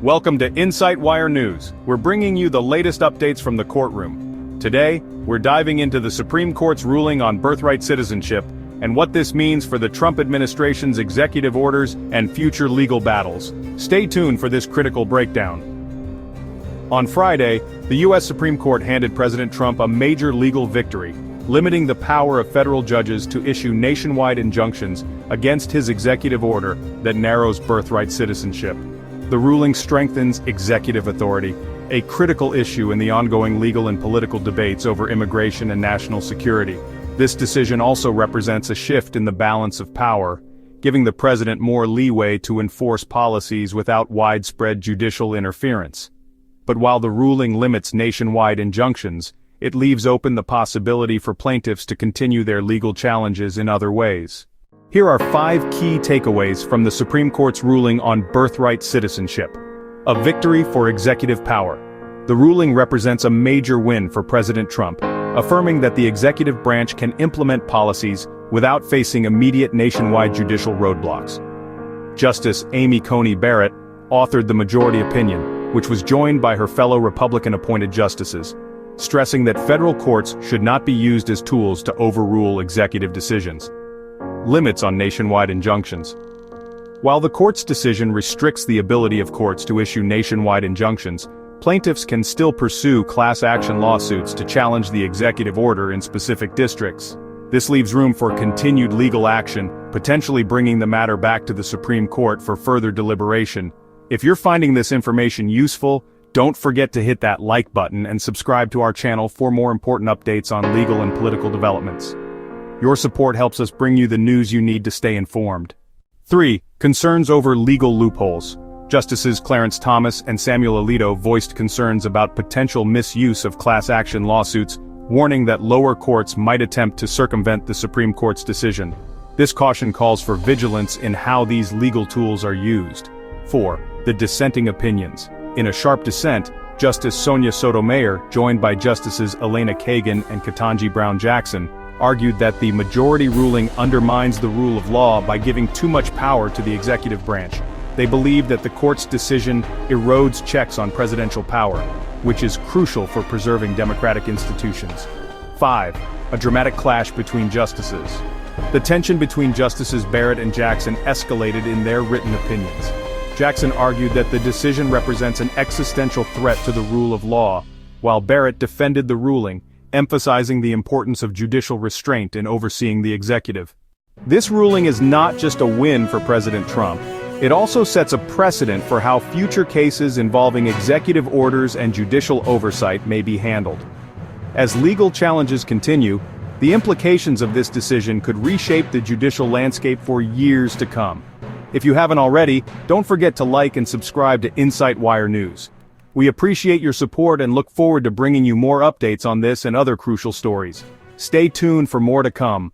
Welcome to Insight Wire News. We're bringing you the latest updates from the courtroom. Today, we're diving into the Supreme Court's ruling on birthright citizenship and what this means for the Trump administration's executive orders and future legal battles. Stay tuned for this critical breakdown. On Friday, the U.S. Supreme Court handed President Trump a major legal victory, limiting the power of federal judges to issue nationwide injunctions against his executive order that narrows birthright citizenship. The ruling strengthens executive authority, a critical issue in the ongoing legal and political debates over immigration and national security. This decision also represents a shift in the balance of power, giving the president more leeway to enforce policies without widespread judicial interference. But while the ruling limits nationwide injunctions, it leaves open the possibility for plaintiffs to continue their legal challenges in other ways. Here are 5 key takeaways from the Supreme Court's ruling on birthright citizenship. A victory for executive power. The ruling represents a major win for President Trump, affirming that the executive branch can implement policies without facing immediate nationwide judicial roadblocks. Justice Amy Coney Barrett authored the majority opinion, which was joined by her fellow Republican-appointed justices, stressing that federal courts should not be used as tools to overrule executive decisions. Limits on nationwide injunctions. While the court's decision restricts the ability of courts to issue nationwide injunctions, plaintiffs can still pursue class action lawsuits to challenge the executive order in specific districts. This leaves room for continued legal action, potentially bringing the matter back to the Supreme Court for further deliberation. If you're finding this information useful, don't forget to hit that like button and subscribe to our channel for more important updates on legal and political developments. Your support helps us bring you the news you need to stay informed. 3. Concerns over legal loopholes. Justices Clarence Thomas and Samuel Alito voiced concerns about potential misuse of class action lawsuits, warning that lower courts might attempt to circumvent the Supreme Court's decision. This caution calls for vigilance in how these legal tools are used. 4. The dissenting opinions. In a sharp dissent, Justice Sonia Sotomayor, joined by Justices Elena Kagan and Ketanji Brown Jackson, argued that the majority ruling undermines the rule of law by giving too much power to the executive branch. They believe that the court's decision erodes checks on presidential power, which is crucial for preserving democratic institutions. 5. A dramatic clash between justices. The tension between Justices Barrett and Jackson escalated in their written opinions. Jackson argued that the decision represents an existential threat to the rule of law, while Barrett defended the ruling, emphasizing the importance of judicial restraint in overseeing the executive. This ruling is not just a win for President Trump. It also sets a precedent for how future cases involving executive orders and judicial oversight may be handled. As legal challenges continue, the implications of this decision could reshape the judicial landscape for years to come. If you haven't already, don't forget to like and subscribe to Insight Wire News. We appreciate your support and look forward to bringing you more updates on this and other crucial stories. Stay tuned for more to come.